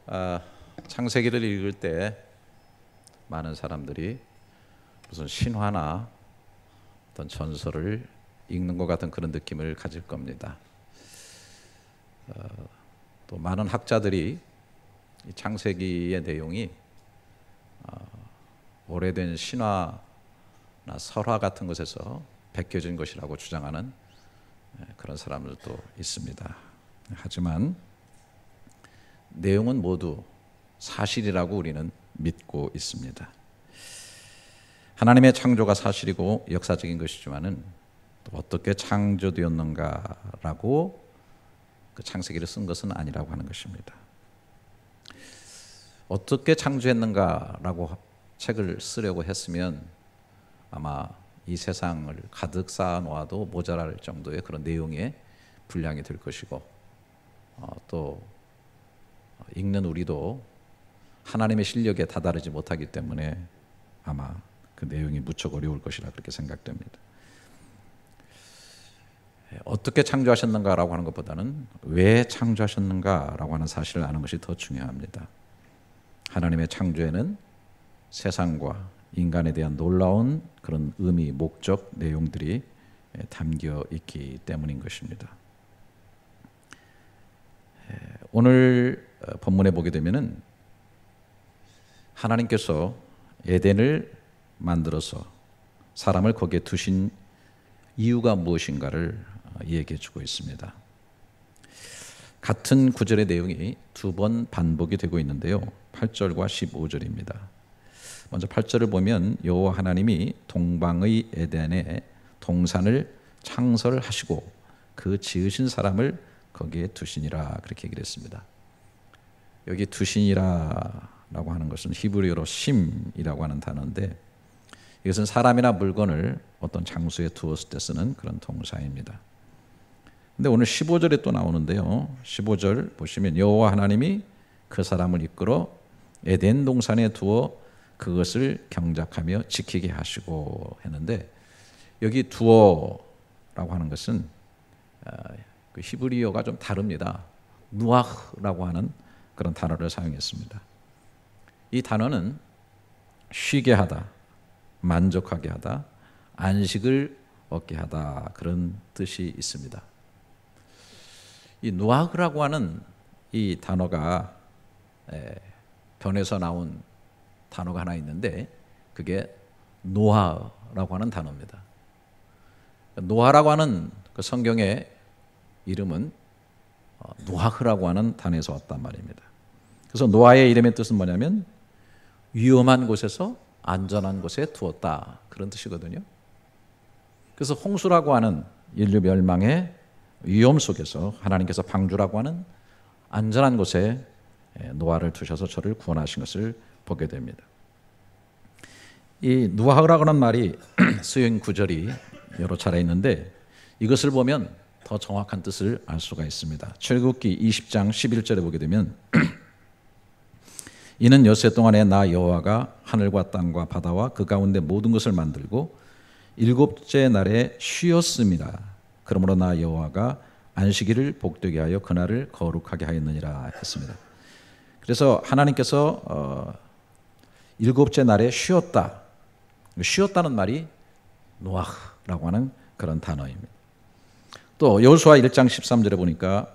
아, 창세기를 읽을 때 많은 사람들이 무슨 신화나 어떤 전설을 읽는 것 같은 그런 느낌을 가질 겁니다. 또 많은 학자들이 이 창세기의 내용이 오래된 신화나 설화 같은 것에서 베껴진 것이라고 주장하는 그런 사람들도 있습니다. 하지만 내용은 모두 사실이라고 우리는 믿고 있습니다. 하나님의 창조가 사실이고 역사적인 것이지만은 또 어떻게 창조되었는가라고 그 창세기를 쓴 것은 아니라고 하는 것입니다. 어떻게 창조했는가라고 책을 쓰려고 했으면 아마 이 세상을 가득 쌓아 놓아도 모자랄 정도의 그런 내용의 분량이 될 것이고 또 읽는 우리도 하나님의 실력에 다다르지 못하기 때문에 아마 그 내용이 무척 어려울 것이라 그렇게 생각됩니다. 어떻게 창조하셨는가라고 하는 것보다는 왜 창조하셨는가라고 하는 사실을 아는 것이 더 중요합니다. 하나님의 창조에는 세상과 인간에 대한 놀라운 그런 의미, 목적, 내용들이 담겨 있기 때문인 것입니다. 오늘 본문에 보게 되면은 하나님께서 에덴을 만들어서 사람을 거기에 두신 이유가 무엇인가를 얘기해 주고 있습니다. 같은 구절의 내용이 두 번 반복이 되고 있는데요. 8절과 15절입니다. 먼저 8절을 보면 여호와 하나님이 동방의 에덴에 동산을 창설하시고 그 지으신 사람을 거기에 두시니라 그렇게 얘기를 했습니다. 여기 두시니라라고 하는 것은 히브리어로 심이라고 하는 단어인데 이것은 사람이나 물건을 어떤 장소에 두었을 때 쓰는 그런 동사입니다. 근데 오늘 15절에 또 나오는데요. 15절 보시면 여호와 하나님이 그 사람을 이끌어 에덴 동산에 두어 그것을 경작하며 지키게 하시고 했는데 여기 두어라고 하는 것은 그 히브리어가 좀 다릅니다. 누아흐라고 하는 그런 단어를 사용했습니다. 이 단어는 쉬게 하다, 만족하게 하다, 안식을 얻게 하다 그런 뜻이 있습니다. 이 누아흐라고 하는 이 단어가 변해서 나온 단어가 하나 있는데 그게 노아라고 하는 단어입니다. 노아라고 하는 그 성경의 이름은 노아흐라고 하는 단어에서 왔단 말입니다. 그래서 노아의 이름의 뜻은 뭐냐면 위험한 곳에서 안전한 곳에 두었다 그런 뜻이거든요. 그래서 홍수라고 하는 인류 멸망의 위험 속에서 하나님께서 방주라고 하는 안전한 곳에 노아를 두셔서 저를 구원하신 것을 보게 됩니다. 이 노아라고 하는 말이 쓰인 구절이 여러 차례 있는데 이것을 보면 더 정확한 뜻을 알 수가 있습니다. 출애굽기 20장 11절에 보게 되면 이는 엿새 동안에 나 여호와가 하늘과 땅과 바다와 그 가운데 모든 것을 만들고 일곱째 날에 쉬었습니다. 그러므로 나 여호와가 안식일을 복되게 하여 그날을 거룩하게 하였느니라 했습니다. 그래서 하나님께서 일곱째 날에 쉬었다. 쉬었다는 말이 노아흐라고 하는 그런 단어입니다. 또 여호수아 1장 13절에 보니까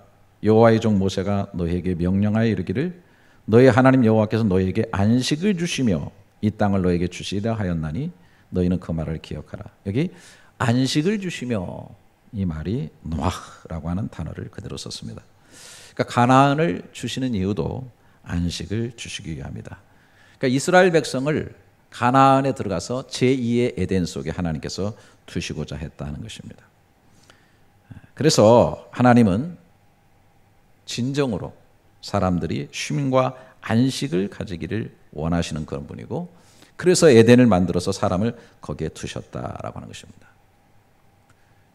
여호와의 종 모세가 너희에게 명령하여 이르기를 너희 하나님 여호와께서 너희에게 안식을 주시며 이 땅을 너희에게 주시리라 하였나니 너희는 그 말을 기억하라. 여기 안식을 주시며 이 말이 노아흐라고 하는 단어를 그대로 썼습니다. 그러니까 가나안을 주시는 이유도 안식을 주시기 위함이다. 그러니까 이스라엘 백성을 가나안에 들어가서 제2의 에덴 속에 하나님께서 두시고자 했다는 것입니다. 그래서 하나님은 진정으로 사람들이 쉼과 안식을 가지기를 원하시는 그런 분이고 그래서 에덴을 만들어서 사람을 거기에 두셨다라고 하는 것입니다.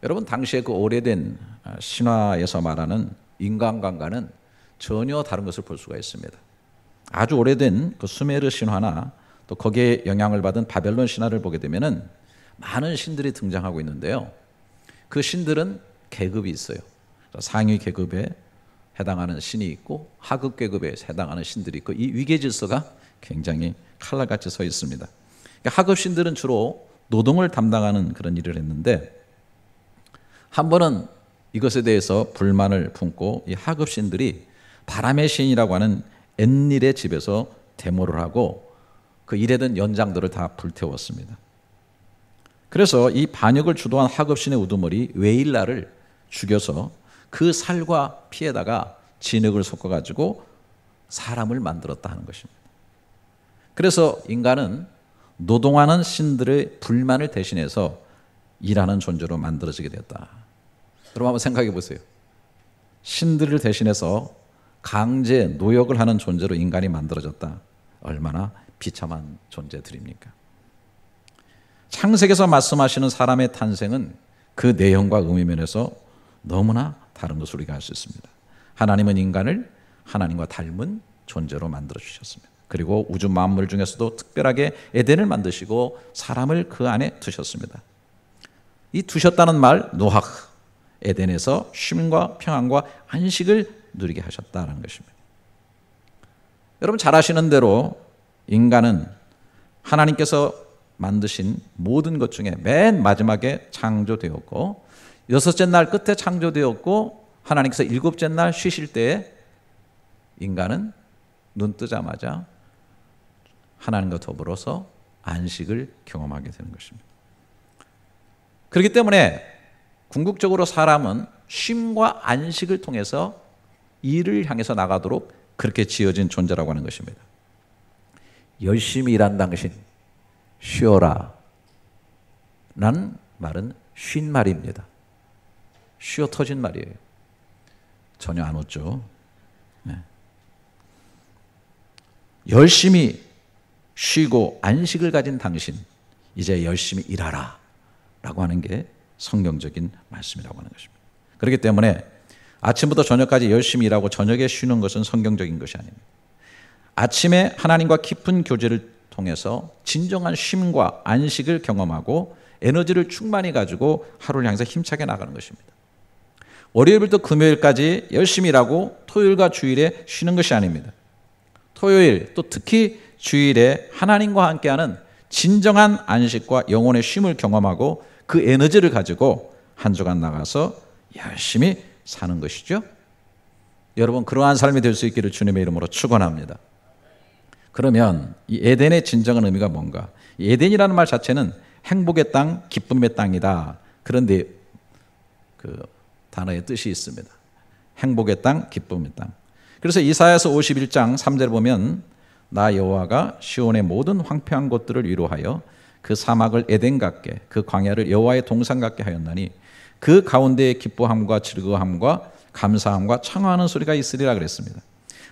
여러분 당시에 그 오래된 신화에서 말하는 인간관과는 전혀 다른 것을 볼 수가 있습니다. 아주 오래된 그 수메르 신화나 또 거기에 영향을 받은 바벨론 신화를 보게 되면은 많은 신들이 등장하고 있는데요. 그 신들은 계급이 있어요. 상위 계급에 해당하는 신이 있고 하급 계급에 해당하는 신들이 있고 이 위계 질서가 굉장히 칼날같이 서 있습니다. 그러니까 하급 신들은 주로 노동을 담당하는 그런 일을 했는데 한 번은 이것에 대해서 불만을 품고 이 하급 신들이 바람의 신이라고 하는 엔닐의 집에서 데모를 하고 그 일하던 연장들을 다 불태웠습니다. 그래서 이 반역을 주도한 하급 신의 우두머리 웨일라를 죽여서 그 살과 피에다가 진흙을 섞어가지고 사람을 만들었다 하는 것입니다. 그래서 인간은 노동하는 신들의 불만을 대신해서 일하는 존재로 만들어지게 됐다. 여러분 한번 생각해 보세요. 신들을 대신해서 강제 노역을 하는 존재로 인간이 만들어졌다. 얼마나 비참한 존재들입니까? 창세기에서 말씀하시는 사람의 탄생은 그 내용과 의미면에서 너무나 다른 것을 우리가 알 수 있습니다. 하나님은 인간을 하나님과 닮은 존재로 만들어 주셨습니다. 그리고 우주 만물 중에서도 특별하게 에덴을 만드시고 사람을 그 안에 두셨습니다. 이 두셨다는 말 노ах, 에덴에서 쉼과 평안과 안식을 누리게 하셨다는 것입니다. 여러분 잘 아시는 대로 인간은 하나님께서 만드신 모든 것 중에 맨 마지막에 창조되었고 여섯째 날 끝에 창조되었고 하나님께서 일곱째 날 쉬실 때에 인간은 눈 뜨자마자 하나님과 더불어서 안식을 경험하게 되는 것입니다. 그렇기 때문에 궁극적으로 사람은 쉼과 안식을 통해서 일을 향해서 나가도록 그렇게 지어진 존재라고 하는 것입니다. 열심히 일한 당신 쉬어라 라는 말은 쉰 말입니다. 쉬어 터진 말이에요. 전혀 안 웃죠. 네. 열심히 쉬고 안식을 가진 당신 이제 열심히 일하라 라고 하는 게 성경적인 말씀이라고 하는 것입니다. 그렇기 때문에 아침부터 저녁까지 열심히 일하고 저녁에 쉬는 것은 성경적인 것이 아닙니다. 아침에 하나님과 깊은 교제를 통해서 진정한 쉼과 안식을 경험하고 에너지를 충만히 가지고 하루를 향해서 힘차게 나가는 것입니다. 월요일부터 금요일까지 열심히 일하고 토요일과 주일에 쉬는 것이 아닙니다. 토요일 또 특히 주일에 하나님과 함께하는 진정한 안식과 영혼의 쉼을 경험하고 그 에너지를 가지고 한 주간 나가서 열심히 사는 것이죠. 여러분 그러한 삶이 될 수 있기를 주님의 이름으로 축원합니다. 그러면 이 에덴의 진정한 의미가 뭔가? 이 에덴이라는 말 자체는 행복의 땅, 기쁨의 땅이다. 그런데 그 단어의 뜻이 있습니다. 행복의 땅, 기쁨의 땅. 그래서 이사야서 51장 3절을 보면 나 여호와가 시온의 모든 황폐한 곳들을 위로하여 그 사막을 에덴 같게 그 광야를 여호와의 동산 같게 하였나니 그 가운데에 기뻐함과 즐거움과 감사함과 청하는 소리가 있으리라 그랬습니다.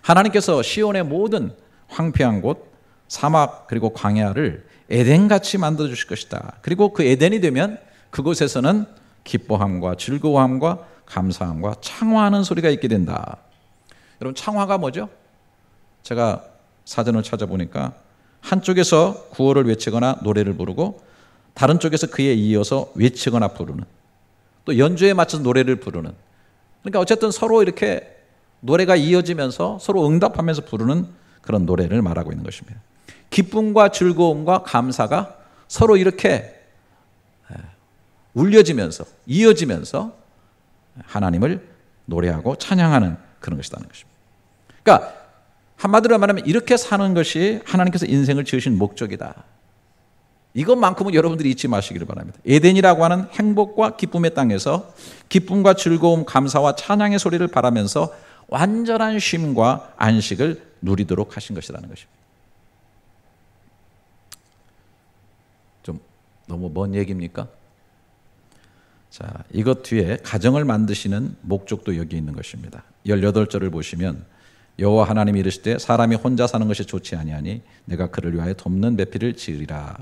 하나님께서 시온의 모든 황폐한 곳, 사막 그리고 광야를 에덴같이 만들어 주실 것이다. 그리고 그 에덴이 되면 그곳에서는 기뻐함과 즐거움과 감사함과 창화하는 소리가 있게 된다. 여러분 창화가 뭐죠? 제가 사전을 찾아보니까 한쪽에서 구호를 외치거나 노래를 부르고 다른 쪽에서 그에 이어서 외치거나 부르는 또 연주에 맞춰서 노래를 부르는 그러니까 어쨌든 서로 이렇게 노래가 이어지면서 서로 응답하면서 부르는 그런 노래를 말하고 있는 것입니다. 기쁨과 즐거움과 감사가 서로 이렇게 울려지면서 이어지면서 하나님을 노래하고 찬양하는 그런 것이라는 것입니다. 그러니까 한마디로 말하면 이렇게 사는 것이 하나님께서 인생을 지으신 목적이다. 이것만큼은 여러분들이 잊지 마시기를 바랍니다. 에덴이라고 하는 행복과 기쁨의 땅에서 기쁨과 즐거움, 감사와 찬양의 소리를 바라면서 완전한 쉼과 안식을 누리도록 하신 것이라는 것입니다. 좀 너무 먼 얘기입니까? 자, 이것 뒤에 가정을 만드시는 목적도 여기 있는 것입니다. 18절을 보시면 여호와 하나님이 이르실 때 사람이 혼자 사는 것이 좋지 아니하니 내가 그를 위하여 돕는 배필을 지으리라.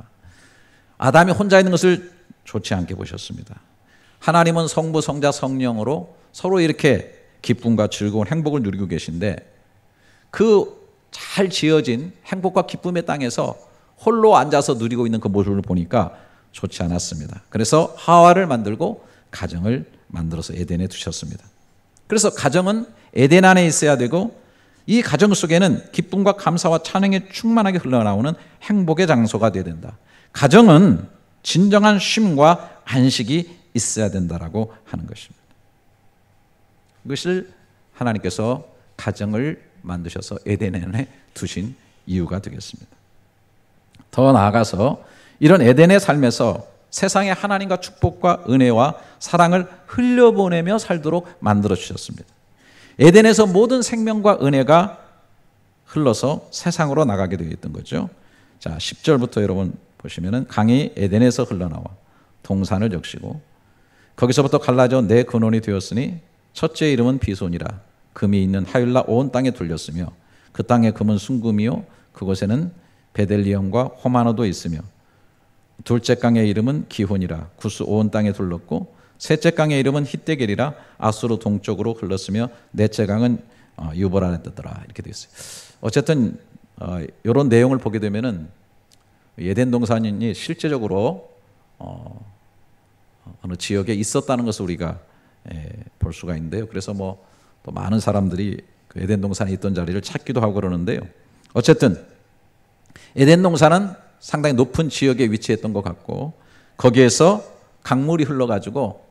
아담이 혼자 있는 것을 좋지 않게 보셨습니다. 하나님은 성부, 성자, 성령으로 서로 이렇게 기쁨과 즐거운 행복을 누리고 계신데 그 잘 지어진 행복과 기쁨의 땅에서 홀로 앉아서 누리고 있는 그 모습을 보니까 좋지 않았습니다. 그래서 하와를 만들고 가정을 만들어서 에덴에 두셨습니다. 그래서 가정은 에덴 안에 있어야 되고 이 가정 속에는 기쁨과 감사와 찬양이 충만하게 흘러나오는 행복의 장소가 되어야 된다. 가정은 진정한 쉼과 안식이 있어야 된다라고 하는 것입니다. 이것을 하나님께서 가정을 만드셔서 에덴에 두신 이유가 되겠습니다. 더 나아가서 이런 에덴의 삶에서 세상에 하나님과 축복과 은혜와 사랑을 흘려보내며 살도록 만들어 주셨습니다. 에덴에서 모든 생명과 은혜가 흘러서 세상으로 나가게 되어 있던 거죠. 자, 10절부터 여러분 보시면은 강이 에덴에서 흘러나와 동산을 적시고 거기서부터 갈라져 네 근원이 되었으니 첫째 이름은 비손이라. 금이 있는 하율라 온 땅에 둘렸으며 그 땅의 금은 순금이요 그곳에는 베델리엄과 호마노도 있으며 둘째 강의 이름은 기혼이라. 구스 온 땅에 둘렀고 셋째 강의 이름은 히데겔이라. 아수르 동쪽으로 흘렀으며 넷째 강은 유보라에 뜨더라. 이렇게 되어 있어요. 어쨌든 이런 내용을 보게 되면은 에덴 동산이 실제적으로 어느 지역에 있었다는 것을 우리가 볼 수가 있는데요. 그래서 또 많은 사람들이 그 에덴 동산에 있던 자리를 찾기도 하고 그러는데요. 어쨌든 에덴 동산은 상당히 높은 지역에 위치했던 것 같고 거기에서 강물이 흘러가지고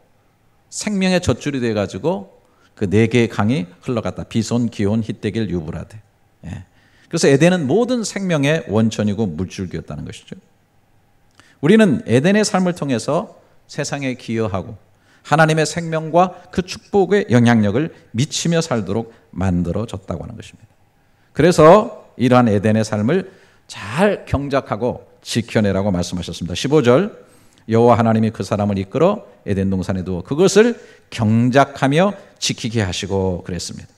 생명의 젖줄이 돼가지고 그 네 개의 강이 흘러갔다. 비손, 기혼, 히데겔, 유브라데. 그래서 에덴은 모든 생명의 원천이고 물줄기였다는 것이죠. 우리는 에덴의 삶을 통해서 세상에 기여하고 하나님의 생명과 그 축복의 영향력을 미치며 살도록 만들어졌다고 하는 것입니다. 그래서 이러한 에덴의 삶을 잘 경작하고 지켜내라고 말씀하셨습니다. 15절 여호와 하나님이 그 사람을 이끌어 에덴 동산에 두어 그것을 경작하며 지키게 하시고 그랬습니다.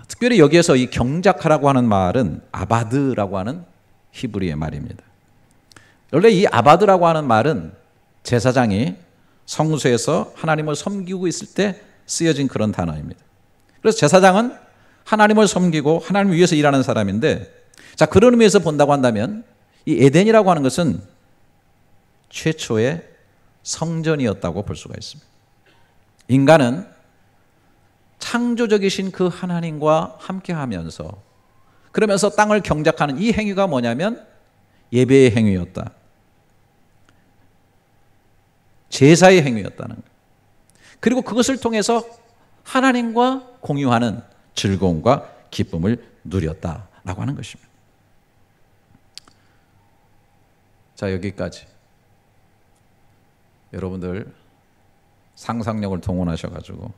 특별히 여기에서 이 경작하라고 하는 말은 아바드라고 하는 히브리의 말입니다. 원래 이 아바드라고 하는 말은 제사장이 성소에서 하나님을 섬기고 있을 때 쓰여진 그런 단어입니다. 그래서 제사장은 하나님을 섬기고 하나님 위해서 일하는 사람인데, 자, 그런 의미에서 본다고 한다면 이 에덴이라고 하는 것은 최초의 성전이었다고 볼 수가 있습니다. 인간은 창조적이신 그 하나님과 함께하면서 그러면서 땅을 경작하는 이 행위가 뭐냐면 예배의 행위였다. 제사의 행위였다는 거예요. 그리고 그것을 통해서 하나님과 공유하는 즐거움과 기쁨을 누렸다라고 하는 것입니다. 자, 여기까지 여러분들 상상력을 동원하셔가지고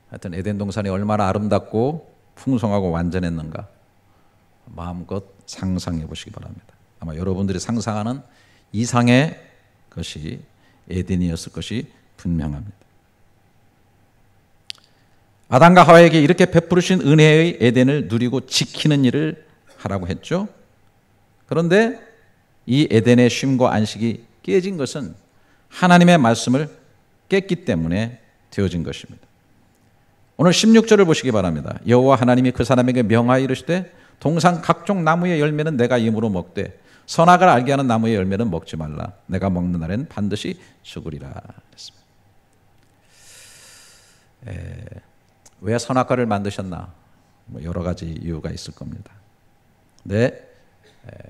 하여튼 에덴 동산이 얼마나 아름답고 풍성하고 완전했는가 마음껏 상상해 보시기 바랍니다. 아마 여러분들이 상상하는 이상의 것이 에덴이었을 것이 분명합니다. 아담과 하와에게 이렇게 베푸르신 은혜의 에덴을 누리고 지키는 일을 하라고 했죠. 그런데 이 에덴의 쉼과 안식이 깨진 것은 하나님의 말씀을 깼기 때문에 되어진 것입니다. 오늘 16절을 보시기 바랍니다. 여호와 하나님이 그 사람에게 명하여 이르시되 동산 각종 나무의 열매는 내가 임으로 먹되 선악을 알게 하는 나무의 열매는 먹지 말라. 내가 먹는 날에는 반드시 죽으리라. 왜 선악과를 만드셨나? 여러 가지 이유가 있을 겁니다. 근데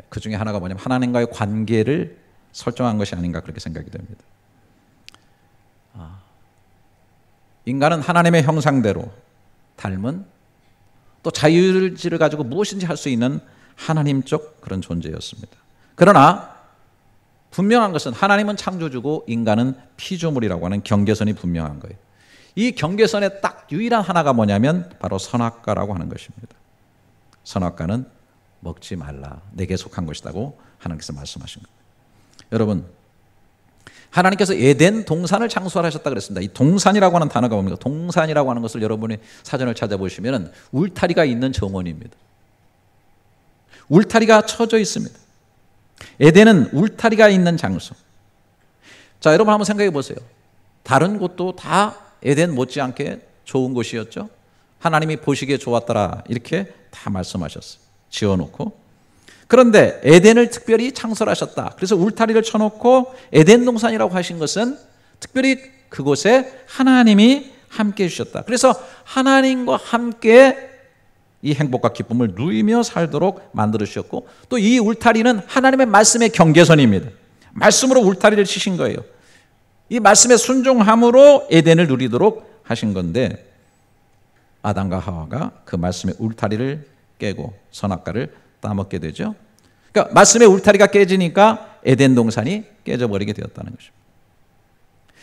그 중에 하나가 뭐냐면 하나님과의 관계를 설정한 것이 아닌가 그렇게 생각이 됩니다. 인간은 하나님의 형상대로 닮은 또 자유의지를 가지고 무엇인지 할 수 있는 하나님적 그런 존재였습니다. 그러나 분명한 것은 하나님은 창조주고 인간은 피조물이라고 하는 경계선이 분명한 거예요. 이 경계선의 딱 유일한 하나가 뭐냐면 바로 선악과라고 하는 것입니다. 선악과는 먹지 말라. 내게 속한 것이라고 하나님께서 말씀하신 거예요. 여러분, 하나님께서 에덴 동산을 창설하셨다 그랬습니다. 이 동산이라고 하는 단어가 뭡니까? 동산이라고 하는 것을 여러분이 사전을 찾아보시면 울타리가 있는 정원입니다. 울타리가 쳐져 있습니다. 에덴은 울타리가 있는 장소. 자, 여러분 한번 생각해 보세요. 다른 곳도 다 에덴 못지않게 좋은 곳이었죠. 하나님이 보시기에 좋았더라 이렇게 다 말씀하셨어요. 지어놓고. 그런데 에덴을 특별히 창설하셨다. 그래서 울타리를 쳐놓고 에덴 동산이라고 하신 것은 특별히 그곳에 하나님이 함께 해주셨다. 그래서 하나님과 함께 이 행복과 기쁨을 누리며 살도록 만들어주셨고, 또 이 울타리는 하나님의 말씀의 경계선입니다. 말씀으로 울타리를 치신 거예요. 이 말씀의 순종함으로 에덴을 누리도록 하신 건데, 아담과 하와가 그 말씀의 울타리를 깨고 선악과를 따먹게 되죠. 그러니까 말씀의 울타리가 깨지니까 에덴 동산이 깨져버리게 되었다는 것입니다.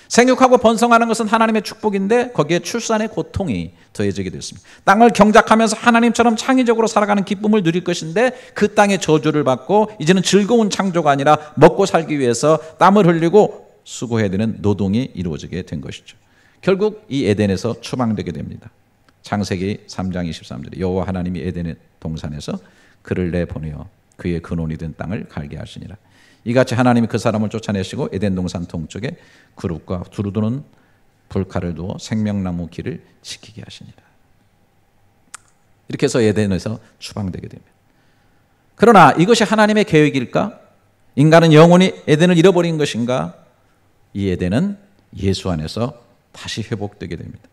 생육하고 번성하는 것은 하나님의 축복인데 거기에 출산의 고통이 더해지게 됐습니다. 땅을 경작하면서 하나님처럼 창의적으로 살아가는 기쁨을 누릴 것인데 그 땅의 저주를 받고 이제는 즐거운 창조가 아니라 먹고 살기 위해서 땀을 흘리고 수고해야 되는 노동이 이루어지게 된 것이죠. 결국 이 에덴에서 추방되게 됩니다. 창세기 3장 23절에 여호와 하나님이 에덴의 동산에서 그를 내보내어 그의 근원이 된 땅을 갈게 하시니라. 이같이 하나님이 그 사람을 쫓아내시고 에덴 동산 동쪽에 그룹과 두루두는 불칼을 두어 생명나무 길을 지키게 하시니라. 이렇게 해서 에덴에서 추방되게 됩니다. 그러나 이것이 하나님의 계획일까? 인간은 영원히 에덴을 잃어버린 것인가? 이 에덴은 예수 안에서 다시 회복되게 됩니다.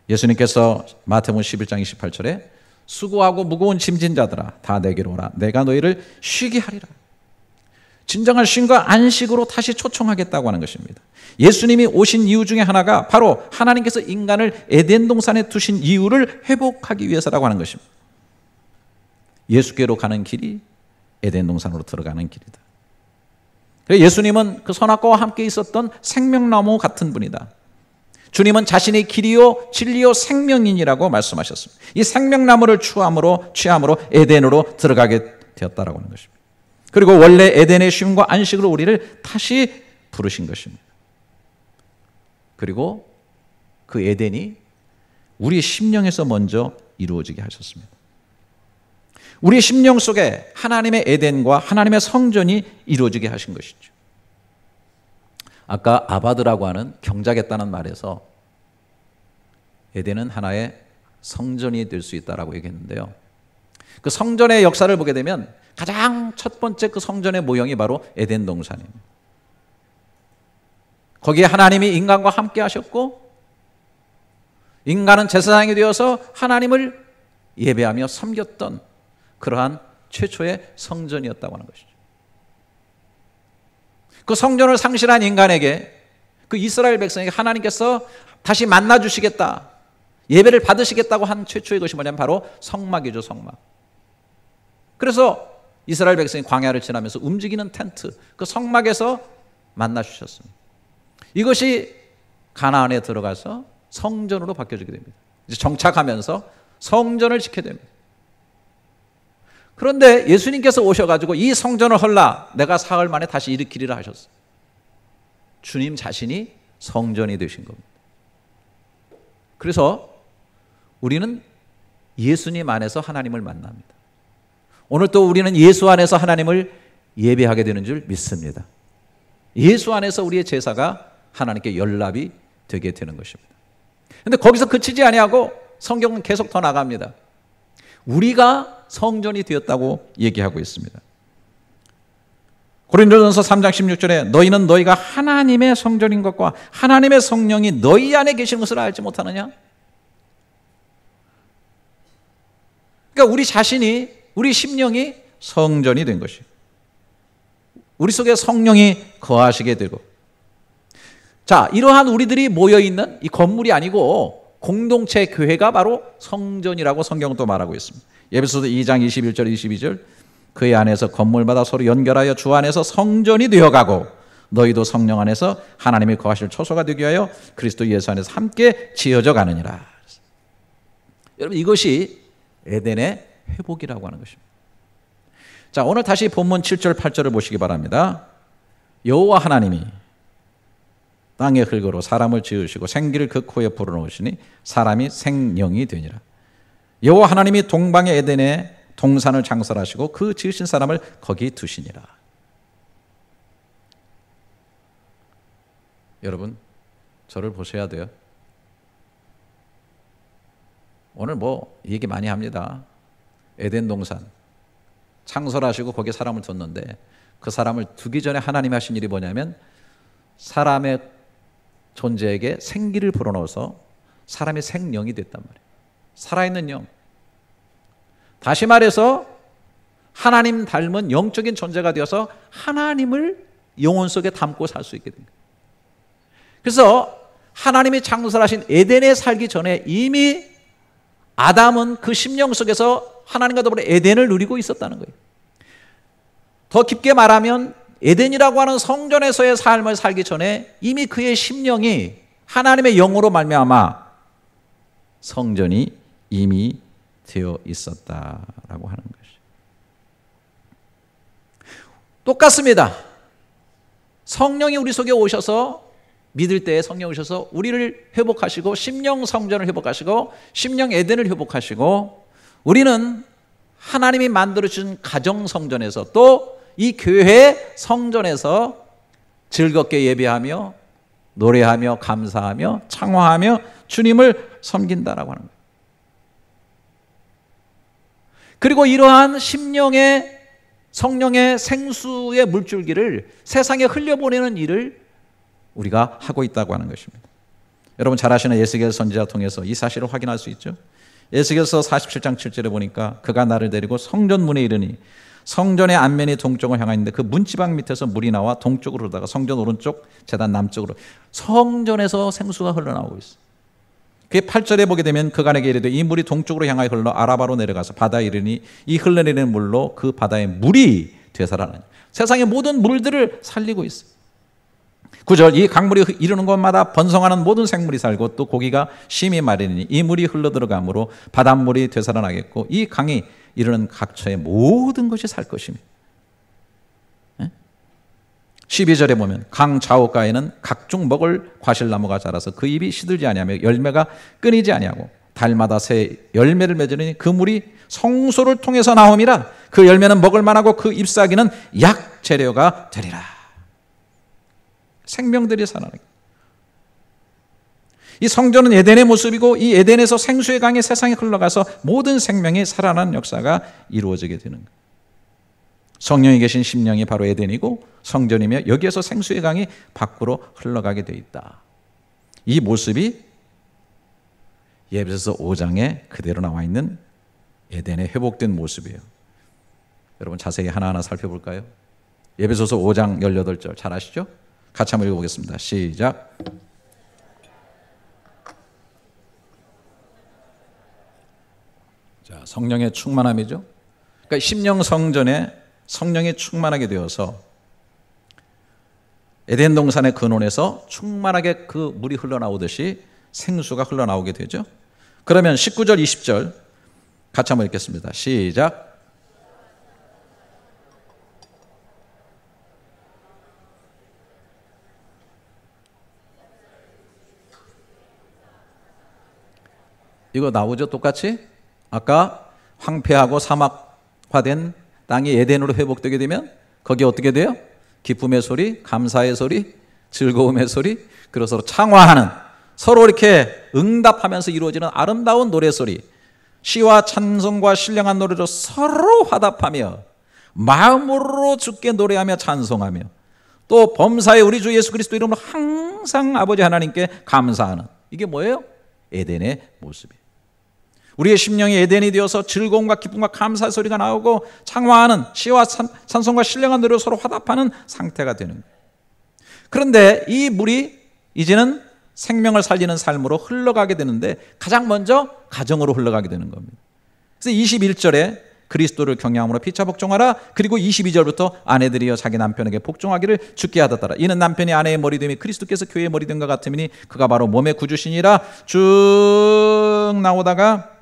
예수님께서 마태복음 11장 28절에 수고하고 무거운 짐진 자들아 다 내게로 오라 내가 너희를 쉬게 하리라. 진정한 쉼과 안식으로 다시 초청하겠다고 하는 것입니다. 예수님이 오신 이유 중에 하나가 바로 하나님께서 인간을 에덴 동산에 두신 이유를 회복하기 위해서라고 하는 것입니다. 예수께로 가는 길이 에덴 동산으로 들어가는 길이다. 예수님은 그 선악과와 함께 있었던 생명나무 같은 분이다. 주님은 자신의 길이요 진리요 생명인이라고 말씀하셨습니다. 이 생명나무를 취함으로 에덴으로 들어가게 되었다라고 하는 것입니다. 그리고 원래 에덴의 쉼과 안식으로 우리를 다시 부르신 것입니다. 그리고 그 에덴이 우리 심령에서 먼저 이루어지게 하셨습니다. 우리 심령 속에 하나님의 에덴과 하나님의 성전이 이루어지게 하신 것이죠. 아까 아바드라고 하는 경작했다는 말에서 에덴은 하나의 성전이 될 수 있다라고 얘기했는데요. 그 성전의 역사를 보게 되면 가장 첫 번째 그 성전의 모형이 바로 에덴 동산입니다. 거기에 하나님이 인간과 함께 하셨고 인간은 제사장이 되어서 하나님을 예배하며 섬겼던 그러한 최초의 성전이었다고 하는 것이죠. 그 성전을 상실한 인간에게 그 이스라엘 백성에게 하나님께서 다시 만나주시겠다, 예배를 받으시겠다고 한 최초의 것이 뭐냐면 바로 성막이죠. 성막. 그래서 이스라엘 백성이 광야를 지나면서 움직이는 텐트, 그 성막에서 만나주셨습니다. 이것이 가나안에 들어가서 성전으로 바뀌어지게 됩니다. 이제 정착하면서 성전을 지켜야 됩니다. 그런데 예수님께서 오셔가지고 이 성전을 헐라 내가 사흘 만에 다시 일으키리라 하셨어요. 주님 자신이 성전이 되신 겁니다. 그래서 우리는 예수님 안에서 하나님을 만납니다. 오늘 또 우리는 예수 안에서 하나님을 예배하게 되는 줄 믿습니다. 예수 안에서 우리의 제사가 하나님께 연락이 되게 되는 것입니다. 그런데 거기서 그치지 아니하고 성경은 계속 더 나갑니다. 우리가 성전이 되었다고 얘기하고 있습니다. 고린도전서 3장 16절에 너희는 너희가 하나님의 성전인 것과 하나님의 성령이 너희 안에 계신 것을 알지 못하느냐? 그러니까 우리 자신이, 우리 심령이 성전이 된 것이에요. 우리 속에 성령이 거하시게 되고, 자, 이러한 우리들이 모여있는 이 건물이 아니고 공동체 교회가 바로 성전이라고 성경은 또 말하고 있습니다. 에베소서 2장 21절 22절 그의 안에서 건물마다 서로 연결하여 주 안에서 성전이 되어가고 너희도 성령 안에서 하나님이 거하실 초소가 되기 위하여 그리스도 예수 안에서 함께 지어져 가느니라. 여러분, 이것이 에덴의 회복이라고 하는 것입니다. 자, 오늘 다시 본문 7절 8절을 보시기 바랍니다. 여호와 하나님이 땅의 흙으로 사람을 지으시고 생기를 그 코에 불어넣으시니 사람이 생령이 되니라. 여호와 하나님이 동방의 에덴에 동산을 창설하시고 그 지으신 사람을 거기 두시니라. 여러분, 저를 보셔야 돼요. 오늘 뭐 얘기 많이 합니다. 에덴 동산 창설하시고 거기에 사람을 뒀는데 그 사람을 두기 전에 하나님이 하신 일이 뭐냐면 사람의 존재에게 생기를 불어넣어서 사람의 생명이 됐단 말이에요. 살아있는 영. 다시 말해서 하나님 닮은 영적인 존재가 되어서 하나님을 영혼 속에 담고 살 수 있게 된 거예요. 그래서 하나님이 창설하신 에덴에 살기 전에 이미 아담은 그 심령 속에서 하나님과 더불어 에덴을 누리고 있었다는 거예요. 더 깊게 말하면 에덴이라고 하는 성전에서의 삶을 살기 전에 이미 그의 심령이 하나님의 영으로 말미암아 성전이 이미 되어 있었다라고 하는 것이죠. 똑같습니다. 성령이 우리 속에 오셔서 믿을 때에 성령이 오셔서 우리를 회복하시고 심령 성전을 회복하시고 심령 에덴을 회복하시고 우리는 하나님이 만들어준 가정 성전에서 또 이 교회 성전에서 즐겁게 예배하며 노래하며 감사하며 창화하며 주님을 섬긴다라고 하는 거예요. 그리고 이러한 심령의 성령의 생수의 물줄기를 세상에 흘려보내는 일을 우리가 하고 있다고 하는 것입니다. 여러분 잘 아시는 에스겔 선지자 통해서 이 사실을 확인할 수 있죠. 에스겔서 47장 7절에 보니까 그가 나를 데리고 성전 문에 이르니 성전의 앞면이 동쪽을 향하였는데 그 문지방 밑에서 물이 나와 동쪽으로 흐르다가 성전 오른쪽 제단 남쪽으로 성전에서 생수가 흘러나오고 있어. 그게 8절에 보게 되면 그간에게 이르되 이 물이 동쪽으로 향하여 흘러 아라바로 내려가서 바다에 이르니 이 흘러내리는 물로 그 바다의 물이 되살아나니 세상의 모든 물들을 살리고 있어. 9절 이 강물이 이르는 곳마다 번성하는 모든 생물이 살고 또 고기가 심히 마르니 이 물이 흘러들어가므로 바닷물이 되살아나겠고 이 강이 이르는 각처의 모든 것이 살 것입니다. 12절에 보면 강 좌우가에는 각종 먹을 과실나무가 자라서 그 잎이 시들지 아니하며 열매가 끊이지 아니하고 달마다 새 열매를 맺으니 그 물이 성소를 통해서 나옴이라 그 열매는 먹을 만하고 그 잎사귀는 약 재료가 되리라. 생명들이 살아나게. 이 성전은 에덴의 모습이고 이 에덴에서 생수의 강이 세상에 흘러가서 모든 생명이 살아나는 역사가 이루어지게 되는 거예요. 성령이 계신 심령이 바로 에덴이고 성전이며 여기에서 생수의 강이 밖으로 흘러가게 되어 있다. 이 모습이 에베소서 5장에 그대로 나와 있는 에덴의 회복된 모습이에요. 여러분 자세히 하나하나 살펴볼까요? 에베소서 5장 18절 잘 아시죠? 같이 한번 읽어보겠습니다. 시작. 자, 성령의 충만함이죠. 그러니까 심령 성전에 성령이 충만하게 되어서 에덴 동산의 근원에서 충만하게 그 물이 흘러나오듯이 생수가 흘러나오게 되죠. 그러면 19절 20절 같이 한번 읽겠습니다. 시작. 이거 나오죠? 똑같이? 아까 황폐하고 사막화된 땅이 에덴으로 회복되게 되면 거기에 어떻게 돼요? 기쁨의 소리, 감사의 소리, 즐거움의 소리, 그리고 서로 창화하는 서로 이렇게 응답하면서 이루어지는 아름다운 노래소리, 시와 찬송과 신령한 노래로 서로 화답하며 마음으로 주께 노래하며 찬송하며 또 범사에 우리 주 예수 그리스도 이름으로 항상 아버지 하나님께 감사하는 이게 뭐예요? 에덴의 모습이에요. 우리의 심령이 에덴이 되어서 즐거움과 기쁨과 감사 소리가 나오고 창화하는 시와 찬송과 신령한 노래로 서로 화답하는 상태가 되는 거예요. 그런데 이 물이 이제는 생명을 살리는 삶으로 흘러가게 되는데 가장 먼저 가정으로 흘러가게 되는 겁니다. 그래서 21절에 그리스도를 경외함으로 피차 복종하라. 그리고 22절부터 아내들이여 자기 남편에게 복종하기를 주께 하였더라. 이는 남편이 아내의 머리됨이 그리스도께서 교회의 머리된 것 같음이니 그가 바로 몸의 구주시니라. 쭉 나오다가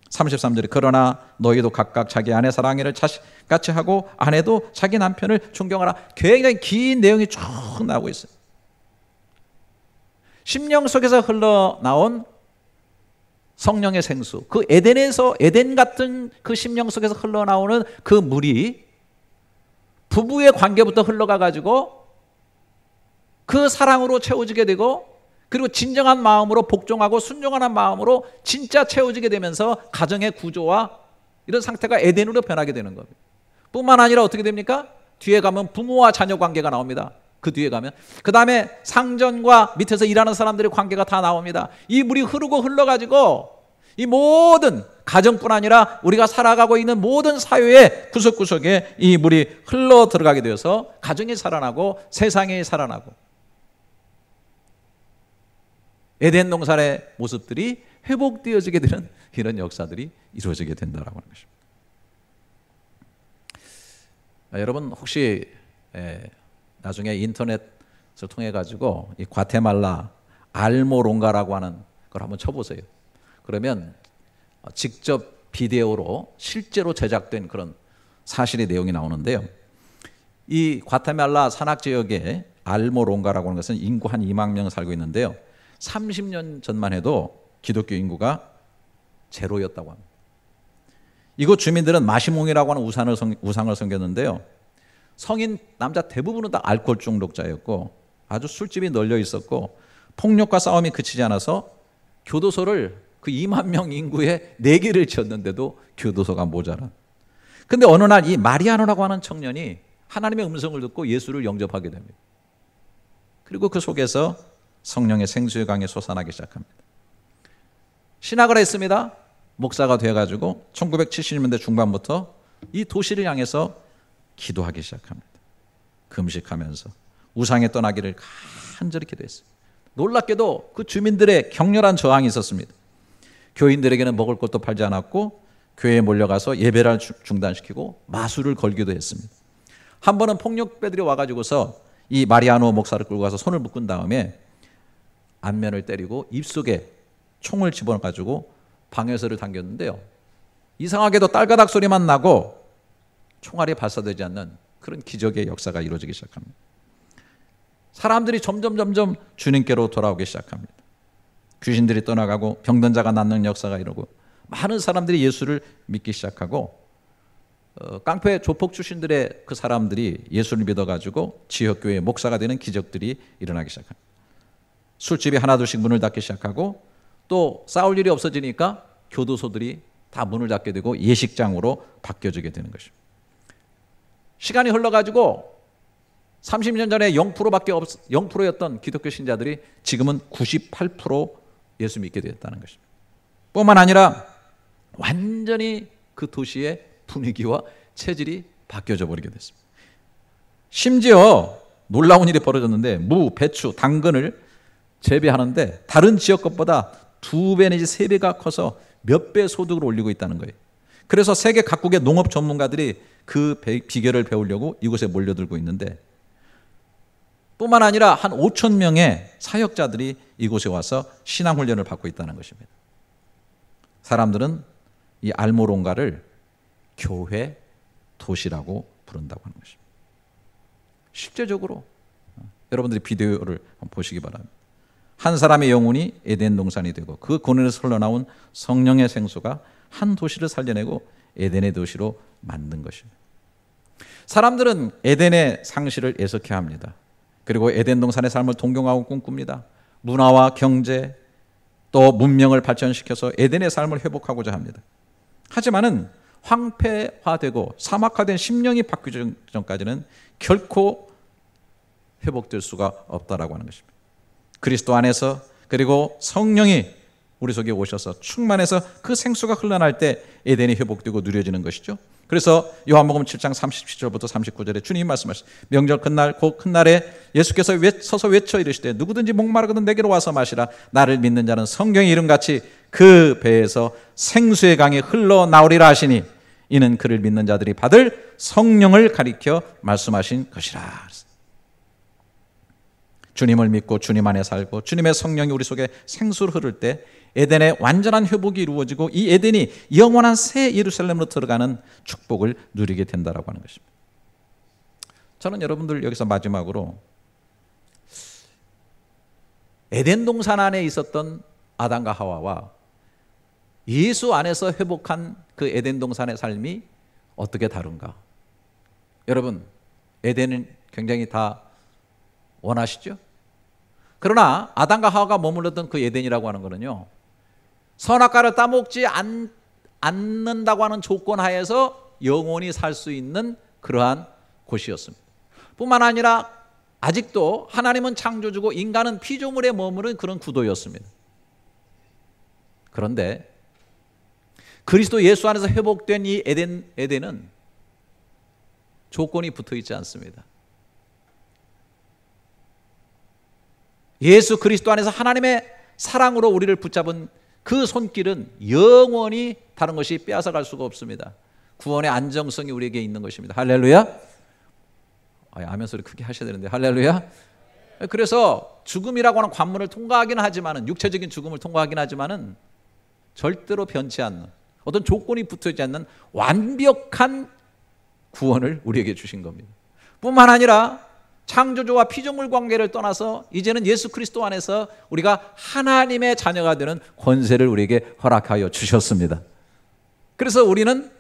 33절에 그러나 너희도 각각 자기 아내 사랑하기를 자식같이 하고 아내도 자기 남편을 존경하라. 굉장히 긴 내용이 쭉 나오고 있어요. 심령 속에서 흘러나온 성령의 생수, 그 에덴에서 에덴 같은 그 심령 속에서 흘러나오는 그 물이 부부의 관계부터 흘러가 가지고 그 사랑으로 채워지게 되고 그리고 진정한 마음으로 복종하고 순종하는 마음으로 진짜 채워지게 되면서 가정의 구조와 이런 상태가 에덴으로 변하게 되는 겁니다. 뿐만 아니라 어떻게 됩니까? 뒤에 가면 부모와 자녀 관계가 나옵니다. 그 뒤에 가면 그 다음에 상전과 밑에서 일하는 사람들의 관계가 다 나옵니다. 이 물이 흐르고 흘러가지고 이 모든 가정뿐 아니라 우리가 살아가고 있는 모든 사회의 구석구석에 이 물이 흘러 들어가게 되어서 가정이 살아나고 세상이 살아나고 에덴 동산의 모습들이 회복되어지게 되는 이런 역사들이 이루어지게 된다라고 하는 것입니다. 여러분 혹시 나중에 인터넷을 통해 가지고 이 과테말라 알모롱가라고 하는 걸 한번 쳐보세요. 그러면 직접 비디오로 실제로 제작된 그런 사실의 내용이 나오는데요. 이 과테말라 산악 지역에 알모롱가라고 하는 것은 인구 한 2만 명 살고 있는데요. 30년 전만 해도 기독교 인구가 제로였다고 합니다. 이곳 주민들은 마시몽이라고 하는 우상을 섬겼는데요. 성인 남자 대부분은 다 알코올 중독자였고 아주 술집이 널려 있었고 폭력과 싸움이 그치지 않아서 교도소를 그 2만 명 인구에 4개를 지었는데도 교도소가 모자란. 근데 어느 날 이 마리아노라고 하는 청년이 하나님의 음성을 듣고 예수를 영접하게 됩니다. 그리고 그 속에서 성령의 생수의 강이 솟아나기 시작합니다. 신학을 했습니다. 목사가 되어가지고 1970년대 중반부터 이 도시를 향해서 기도하기 시작합니다. 금식하면서 우상에 떠나기를 간절히 기도했어요. 놀랍게도 그 주민들의 격렬한 저항이 있었습니다. 교인들에게는 먹을 것도 팔지 않았고 교회에 몰려가서 예배를 중단시키고 마술을 걸기도 했습니다. 한 번은 폭력배들이 와가지고서 이 마리아노 목사를 끌고 가서 손을 묶은 다음에 안면을 때리고 입속에 총을 집어넣어가지고 방해서를 당겼는데요. 이상하게도 딸가닥 소리만 나고 총알이 발사되지 않는 그런 기적의 역사가 이루어지기 시작합니다. 사람들이 점점 주님께로 돌아오기 시작합니다. 귀신들이 떠나가고 병든 자가 낫는 역사가 이루고 많은 사람들이 예수를 믿기 시작하고 깡패 조폭 출신들의 그 사람들이 예수를 믿어가지고 지역교회 목사가 되는 기적들이 일어나기 시작합니다. 술집이 하나둘씩 문을 닫기 시작하고 또 싸울 일이 없어지니까 교도소들이 다 문을 닫게 되고 예식장으로 바뀌어지게 되는 것입니다. 시간이 흘러가지고 30년 전에 0%였던 기독교 신자들이 지금은 98% 예수 믿게 되었다는 것입니다. 뿐만 아니라 완전히 그 도시의 분위기와 체질이 바뀌어져 버리게 됐습니다. 심지어 놀라운 일이 벌어졌는데 무, 배추, 당근을 재배하는데 다른 지역 것보다 2배 내지 3배가 커서 몇 배 소득을 올리고 있다는 거예요. 그래서 세계 각국의 농업 전문가들이 그 비결을 배우려고 이곳에 몰려들고 있는데 뿐만 아니라 한 5천 명의 사역자들이 이곳에 와서 신앙훈련을 받고 있다는 것입니다. 사람들은 이 알모롱가를 교회 도시라고 부른다고 하는 것입니다. 실제적으로 여러분들이 비디오를 한번 보시기 바랍니다. 한 사람의 영혼이 에덴 동산이 되고 그 근원에서 흘러나온 성령의 생수가 한 도시를 살려내고 에덴의 도시로 만든 것입니다. 사람들은 에덴의 상실을 애석해 합니다. 그리고 에덴 동산의 삶을 동경하고 꿈꿉니다. 문화와 경제 또 문명을 발전시켜서 에덴의 삶을 회복하고자 합니다. 하지만은 황폐화되고 사막화된 심령이 바뀌기 전까지는 결코 회복될 수가 없다라고 하는 것입니다. 그리스도 안에서 그리고 성령이 우리 속에 오셔서 충만해서 그 생수가 흘러날 때 에덴이 회복되고 누려지는 것이죠. 그래서 요한복음 7장 37절부터 39절에 주님 말씀하시죠. 명절 큰날 곧 큰날에 예수께서 서서 외쳐 이르시되 누구든지 목마르거든 내게로 와서 마시라. 나를 믿는 자는 성경의 이름같이 그 배에서 생수의 강이 흘러나오리라 하시니 이는 그를 믿는 자들이 받을 성령을 가리켜 말씀하신 것이라. 주님을 믿고 주님 안에 살고 주님의 성령이 우리 속에 생수로 흐를 때 에덴의 완전한 회복이 이루어지고 이 에덴이 영원한 새 예루살렘으로 들어가는 축복을 누리게 된다라고 하는 것입니다. 저는 여러분들 여기서 마지막으로 에덴 동산 안에 있었던 아담과 하와와 예수 안에서 회복한 그 에덴 동산의 삶이 어떻게 다른가? 여러분, 에덴은 굉장히 다 원하시죠? 그러나 아담과 하와가 머물렀던 그 에덴이라고 하는 것은요, 선악과를 따먹지 않는다고 하는 조건 하에서 영원히 살 수 있는 그러한 곳이었습니다. 뿐만 아니라 아직도 하나님은 창조주고 인간은 피조물에 머무른 그런 구도였습니다. 그런데 그리스도 예수 안에서 회복된 이 에덴은 조건이 붙어 있지 않습니다. 예수 그리스도 안에서 하나님의 사랑으로 우리를 붙잡은 그 손길은 영원히 다른 것이 빼앗아갈 수가 없습니다. 구원의 안정성이 우리에게 있는 것입니다. 할렐루야. 아멘 소리 크게 하셔야 되는데 할렐루야. 그래서 죽음이라고 하는 관문을 통과하긴 하지만은, 육체적인 죽음을 통과하긴 하지만은 절대로 변치 않는, 어떤 조건이 붙어있지 않는 완벽한 구원을 우리에게 주신 겁니다. 뿐만 아니라 창조주와 피조물 관계를 떠나서 이제는 예수 그리스도 안에서 우리가 하나님의 자녀가 되는 권세를 우리에게 허락하여 주셨습니다. 그래서 우리는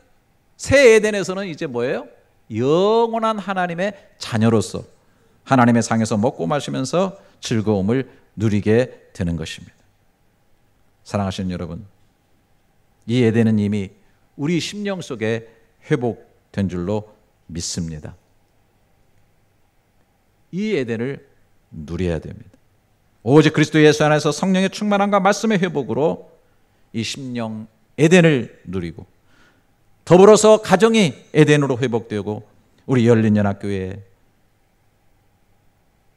새 에덴에서는 이제 뭐예요? 영원한 하나님의 자녀로서 하나님의 상에서 먹고 마시면서 즐거움을 누리게 되는 것입니다. 사랑하시는 여러분, 이 에덴은 이미 우리 심령 속에 회복된 줄로 믿습니다. 이 에덴을 누려야 됩니다. 오직 그리스도 예수 안에서 성령의 충만함과 말씀의 회복으로 이 심령 에덴을 누리고, 더불어서 가정이 에덴으로 회복되고 우리 열린연합교회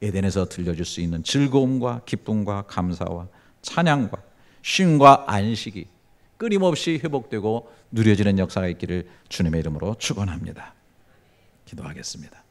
에덴에서 들려줄 수 있는 즐거움과 기쁨과 감사와 찬양과 쉼과 안식이 끊임없이 회복되고 누려지는 역사가 있기를 주님의 이름으로 축원합니다. 기도하겠습니다.